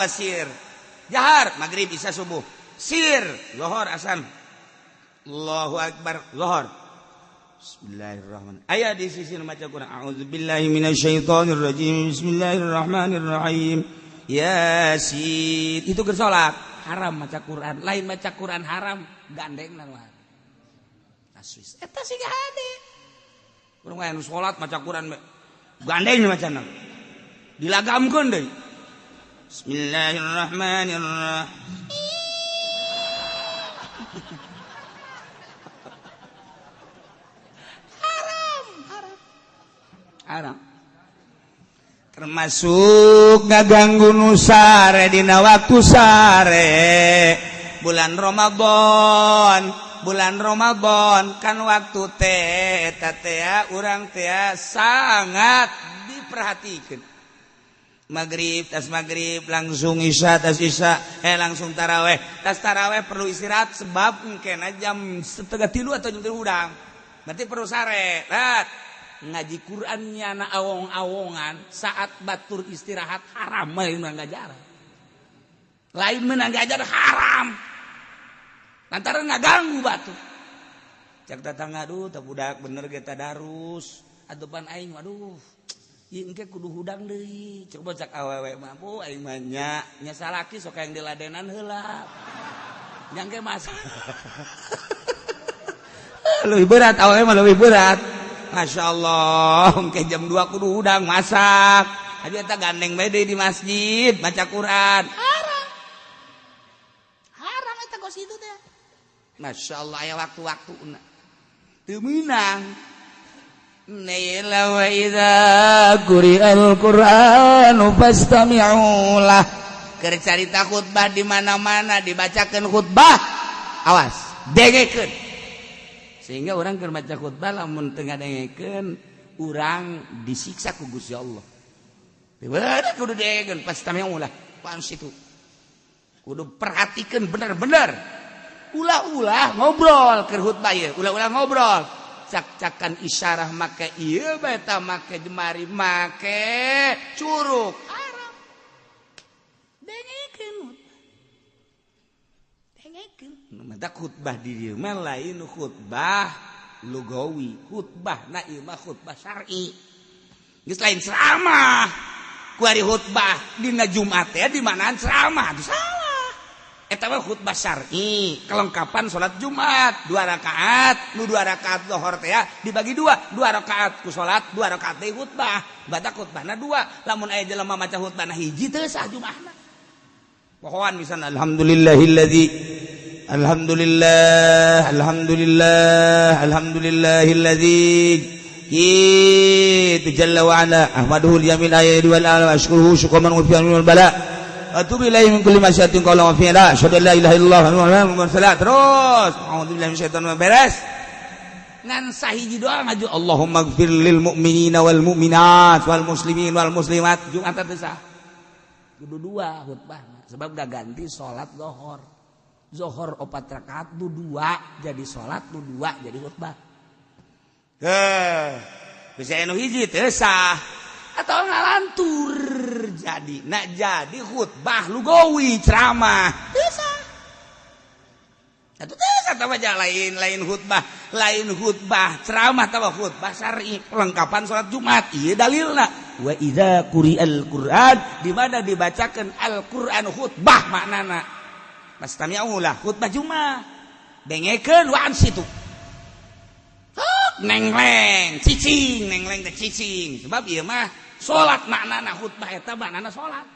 sir jahar maghrib isya subuh sir lohor asan Allahu akbar lohor bismillahirrahmanirrahim aya di sisi maca Quran a'udzubillahi minasyaitonirrajim bismillahirrahmanirrahim yasin itu keur salat haram maca Quran lain maca Quran haram gandeng naon taswis eta siga hade urang aya nu salat maca Quran gandeng macana dilagamkeun deui bismillahirrahmanirrahim haram termasuk ngaganggu nu sare dina waktu sare bulan Ramadan kan waktu teh urang teh sangat diperhatikan maghrib tas maghrib langsung isya tas isya langsung taraweh tas taraweh perlu istirahat sebab engkena jam 2:30 atau jam 3 udang berarti perlu sare ngaji Qur'annya na awong-awongan saat batur istirahat haram lain mengajar haram lantaran ngaganggu batu cak tetangga aduh tak budak bener kita darus adupan aing waduh ieu engke kudu hudang deui coba cak awewe mampu aing mah nya salaki sok yang diladenan heula nya engke mas leuwih berat awewe mah leuwih berat. Masya Allah, ke jam 2 kudu udang masak. Aja eta gandeng bae di masjid baca Quran. Haram eta kos itu teh. Masya Allah aya waktu-waktuna. Teu meunang. Naila wa idza quri'al Qur'anu fastami'u lah. Keur carita khutbah di mana-mana dibacakeun khutbah. Awas, dengekeun. Sehingga orang keur maca khutbah lamun teu ngadengekeun urang disiksa ku Gusti Allah. Bener kudu dengekeun pastami'u lah. Pan situ. Kudu perhatikeun bener-bener. Ulah-ulah ngobrol keur khutbah ieu, ulah-ulah ngobrol. Cak-cakan isyarah make ieu bae ta make jemari make curug. Haram. Dengekeun. Mata khutbah di dieu mah lain khutbah lugawi, khutbah na ieu mah khutbah syar'i. Geus lain ceramah. Ku ari khutbah dina Jumat teh di manaan ceramah, itu salah. Eta mah khutbah syar'i, kelengkapan salat Jumat, 2 rakaat, nu 2 rakaat zuhur teh dibagi 2 rakaat ku salat, 2 rakaat teh khutbah. Batak khutbahna 2, lamun aya jelema maca khutbahna hiji teh sah Jumatna. Pohoan misalna alhamdulillahilladzi kita jalla wa ala ahmaduhu liyamin ayati wal ala ashkuruhu syukran wa fi'an wal bala atubu ilaihi min kulli masyatin qala wa fi'ala asyhadu an la ilaha illallah wa muhammadan rasulullah terus a'udzubillahi minasyaitonir beres ngan sahiji doa ngaju Allahumma ighfir lil mu'minina wal mu'minat wal muslimin wal muslimat Jumat teh sah kudu 2 khutbah sebab gak ganti salat Zohor 4 rakaat nu 2 jadi salat nu 2 jadi khutbah. Bisa anu hiji teu sah atau ngalantur jadi nak jadi khutbah lugawi ceramah teu sah. Atuh teu sah tah lain khutbah ceramah tah khutbah syar'i pelengkapan salat Jumat ieu dalilna wa idza quri'al Qur'an di mana dibacakan Al-Qur'an khutbah maknana pastami'u lah khutbah Jumat dengekeun waan situ nengleng cicing nengleng teh cicing sebab ieu mah salat maknana khutbah eta maknana salat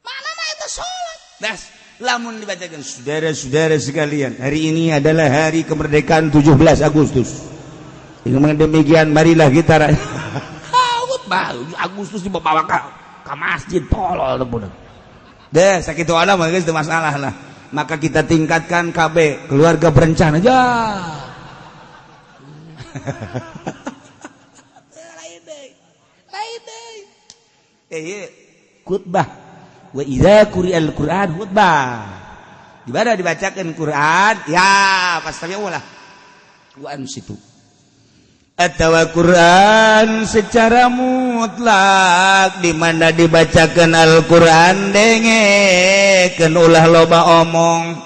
maknana eta salat das lamun dibacakeun saudara-saudara sekalian hari ini adalah hari kemerdekaan 17 Agustus dengan demikian marilah kita khutbah Agustus dibawa ka masjid tolol teh budak deh sakitu ada mah geus teu masalah lah maka kita tingkatkan KB keluarga berencana aja lain deui khutbah wa idza quri'al Qur'an khutbah di mana dibacakeun Quran ya pastami'u lah wa an situ atawa Quran secara mutlak di mana dibacakan Al-Quran dengekeun ulah loba omong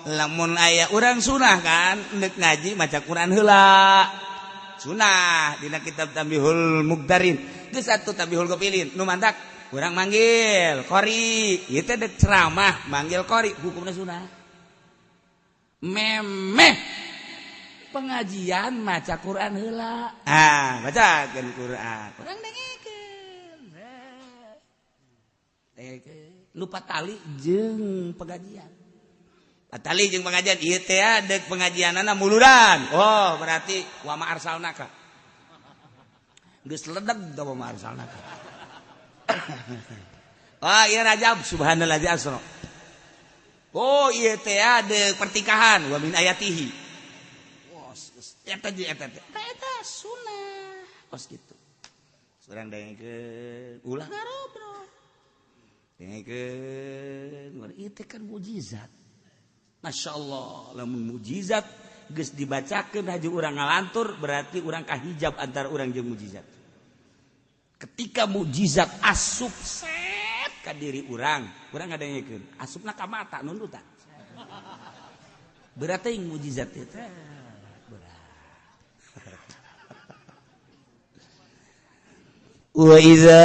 lamun aya urang sunah kan neuk ngaji maca Quran heula sunah dina kitab Tambihul Muqtarin geus atuh Tambihul Qafilin nu mantak urang manggil qori ieu teh deuk ceramah manggil qori hukumna sunah memeh pengajian maca Quran heula bacakeun Quran urang dengekeun lupa tali jeung pengajian tali jeung pengajian ieu teh deuk pengajianana muludan oh berarti wa ma arsalnaka geus ledeg da wa ma arsalnaka oh ieu Rajab subhanallazi asra oh ieu teh deuk pertikahan wa min ayatihi eta sunah os gitu surang dengekeun ulah ngarobrol dengekeun ieu teh kan mukjizat masyaallah lamun mukjizat geus dibacakeun haji urang ngalantur berarti urang kahijab antara urang jeung mukjizat ketika mukjizat asup set ka diri urang ngadengekeun asupna ka mata nundutan berarti mukjizat teh wa idza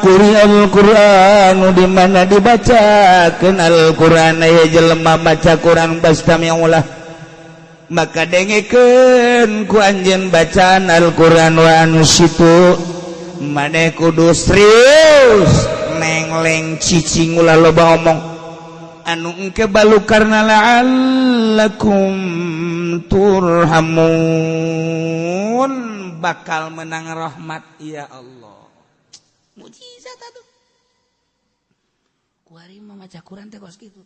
quri'al Qur'anu di mana dibacakeun Al-Qur'an aya jelema maca Qur'an bastami'ulah maka dengekeun ku anjeun bacaan Al-Qur'an wa anusitu maneh kudu serius nengleng cicing ulah loba omong anu engke balu karna la'allakum turhamun bakal menang rahmat ya Allah mukjizat atuh kuari mah maca Quran teh kos kitu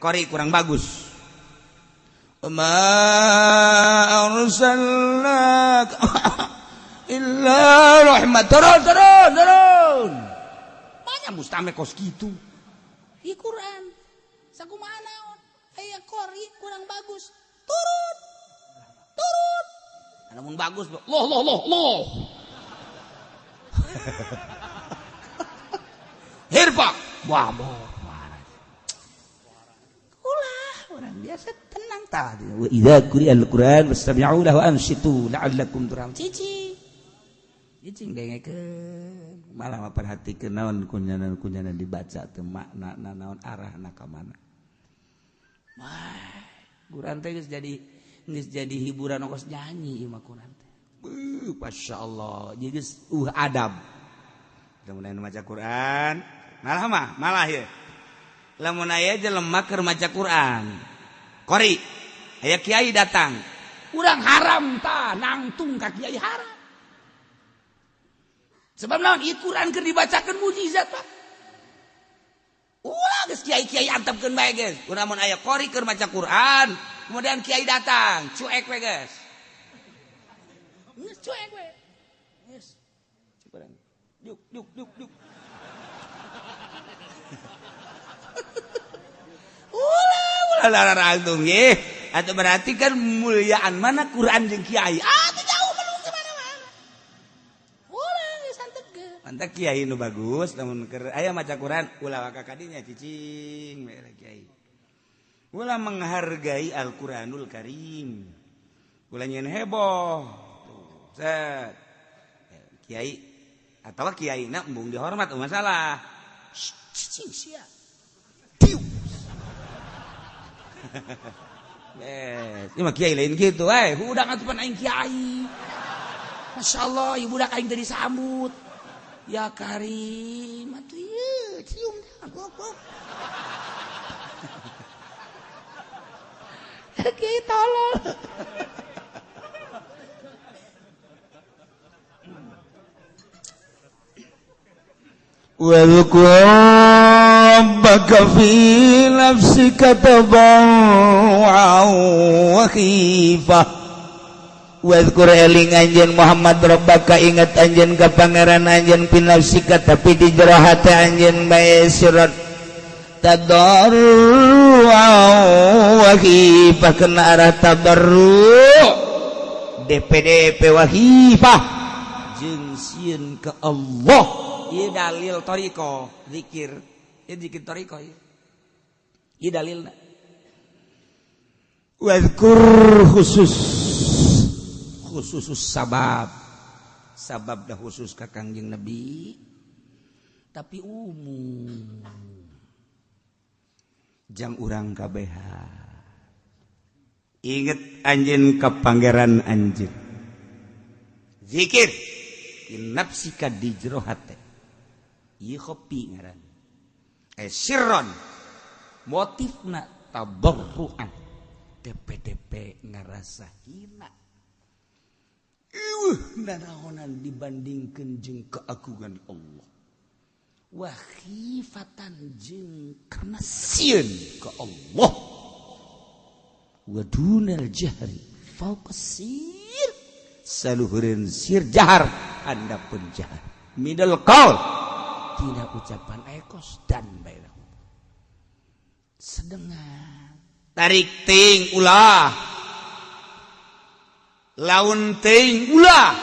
kori kurang bagus ma arsalnaka illa rahmat turun banyak mustame kos kitu ieu Quran sakumaha naon aya kori kurang bagus turun namun bagus loh hirpa wah ulah orang biasa tenang tadi wa idza quri'al Qur'an fastami'u lahu wa ansitu la'allakum turhamun cicing dengekeun malah perhatikeun naon kunjana dibaca teu makna naon arahna ka mana wah Quran teh geus jadi hiburan ongkos nyanyi ieu mah Quran teh. Masyaallah. Jadi adab. Mudah-mudahan maca Quran. Malah ieu. Lamun aya jelema keur maca Quran. Qori. Aya kiai datang. Urang haram tah nangtung ka kiai haram. Sebab naon ieu Quran keur dibacakeun mukjizat Pak. Ulah geus kiai-kiai antepkeun bae geus. Urang mun aya qori keur maca Quran kemudian kiai datang, cuek we guys. Cuek we. Yes. Coba Yuk. Ulah larang nggih. Atuh berarti kan muliaan mana Quran jeung kiai. Teu jauh belum ke mana-mana. Ulah geus santegkeun. Mantap kiai nu bagus lamun keur aya maca Quran ulah ka kadinya cicing we kiai. Ulah menghargai Al-Quranul Karim. Ulah nyen heboh. Set. Kiai atawa kiaina embung dihormat masalah. Cicing sia. Diu. Ini mah kiai lain gitu. Budak atuh pan aing kiai. Masyaallah, ieu budak aing teh disambut. Ya Karim, atuh ieu cium dah goblok. Kiai tolol. Wadhkur rabbaka fi nafsika tadarru'an wa khifah. Wadhkur eling anjeun Muhammad rabbaka ingat anjeun ka pangeran anjeun fi nafsika tapi di jero hate anjeun bae sirat tadarru'an wa khifah kana arah tadarru' DPDP wahifah jeung sieun ke Allah. Ieu dalil thariqah zikir. Ieu zikir thariqah ieu. Ieu dalilna. Wazkur khusus sabab dah khusus ka Kangjeng Nabi tapi umum jang urang KBH inget anjeun ka pangeran anjeun zikir nafsika di jero hate ieu kopi ngaran sirron motifna tabarruan DPDP ngerasa hina nanaonan dibandingkeun jeung keagungan Allah wahifatan jeung kana sieun ka Allah wa dunal jahri fauqa sir saluhureun sir jahar handapun jahar middle qaul tina ucapan ekos dan bae sedengan tarik ting ulah laun ting ulah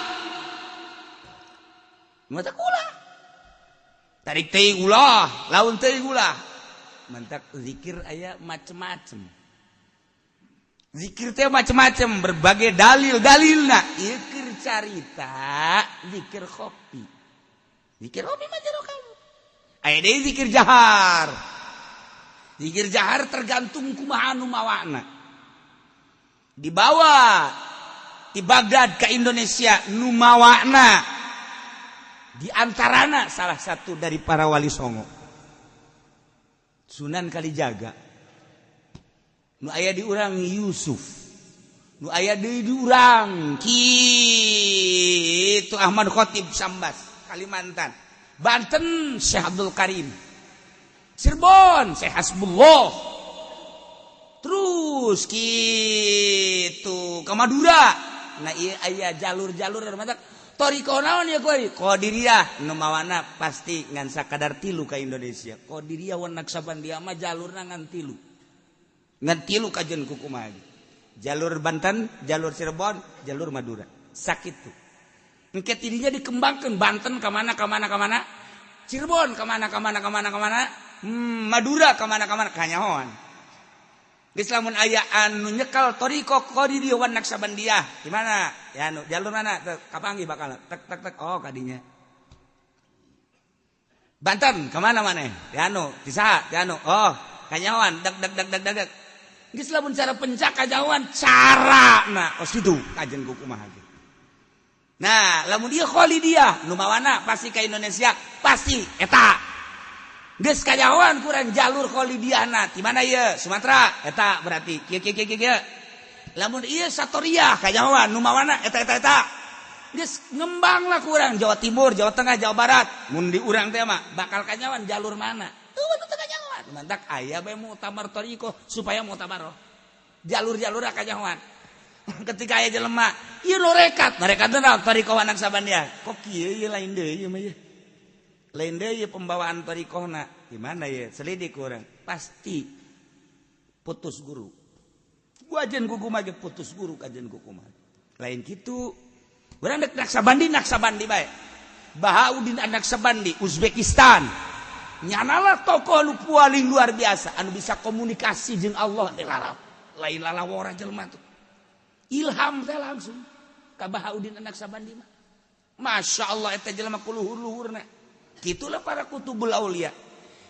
mata ulah tarik ting ulah laun ting ulah mantak zikir aya macem-macem zikir teh macem-macem berbagai dalilna zikir carita zikir kopi mah jero kamu aya deui zikir jahar. Zikir jahar tergantung kumaha nu mawana. Dibawa di Baghdad ke Indonesia nu mawana di antarana salah satu dari para wali songo Sunan Kalijaga nu aya di urang Yusuf nu aya di urang kitu Ahmad Khatib Sambas Kalimantan Banten Syekh Abdul Karim Cirebon Syekh Hasbullah terus gitu ke Madura nah iya aya jalur-jalur mata thariqah naon ya kuy Qadiriyah nu mawana pasti ngan sakadar 3 ka Indonesia Qadiriyah wan Naqsabandiyah mah jalurna ngan 3 kajeun ku kumaha jalur Banten jalur Cirebon jalur Madura sakitu engke tidinya dikembangkeun Banten ka mana Cirebon ka mana Madura kemana kanyahoan. Geus lamun aya anu nyekal thariqah Qadiriyah wan Naqsabandiyah di mana? Ya anu jalur mana? Kapanggih bakal tek oh kadinya. Banten kemana maneh? Ya anu di saha? Ya anu oh kanyahoan deg. Geus lamun cara pencak kanyahoan carana os kitu kajen ku kumaha. Nah, lamun ieu Khalidiyah nu mawana pasti ka Indonesia pasti eta geus kajawan kurang jalur Khalidiyahna di mana ieu Sumatera eta berarti kieu lamun ieu Satoriyah kajawan nu mawana eta geus ngembanglah kurang Jawa Timur Jawa Tengah Jawa Barat mun di urang teh mah bakal kajawan jalur mana teu teu kajawan mantak aya bae mutamar thariqah supaya mutabaroh jalur-jalur kajawan ketika aya jelema ieu nu rekat naon thariqah wan Naqsabandiyah kok kieu ieu lain deui ieu mah ieu lain deui pembawaan thariqahna gimana ya selidik orang pasti putus guru wajen kukumah ge putus guru kajen kukumah lain kitu urang dek Naqsabandi bae Bahauddin An-Naqsabandi Uzbekistan nyanalah tokoh nu paling luar biasa anu bisa komunikasi jeung Allah teh lain lalawora jelema tuh ilham teh langsung ka Bahauddin An-Naqsabandi mah masyaallah eta jelema kuluhur-luhurna gitulah para kutubul aulia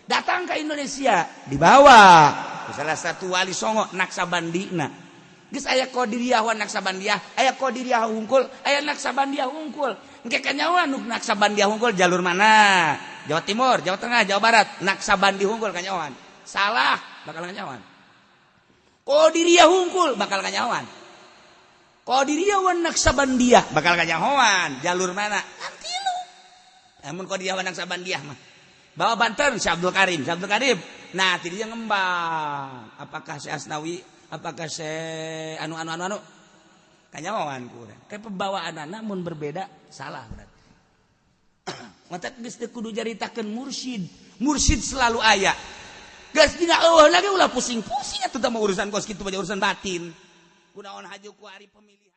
datang ke Indonesia dibawa salah satu wali songo Naqsabandina geus aya Qadiriyah wan Naqsabandiyah aya Qadiriyah hungkul aya Naqsabandiyah hungkul engke kanyawan nu Naqsabandiyah hungkul jalur mana Jawa Timur Jawa Tengah Jawa Barat Naqsabandi hungkul kanyawan salah bakal kanyawan Qadiriyah hungkul bakal kanyawan Qadiriyah wan Naqsabandiyah bakal kanyawan jalur mana antilu amun Qadiriyah wan Naqsabandiyah mah bawa Banten Syekh Abdul Karim nah tadi dia ngembang apakah Syekh Asnawi apakah Syekh anu kanyawan kurang kayak pembawaan namun berbeda salah berarti mata geus teu kudu jaritakeun mursyid selalu aya geus dina eueuh lagi ulah pusing-pusing atuh teh urusan kos kitu urusan batin kunaon haju ku ari pemilihan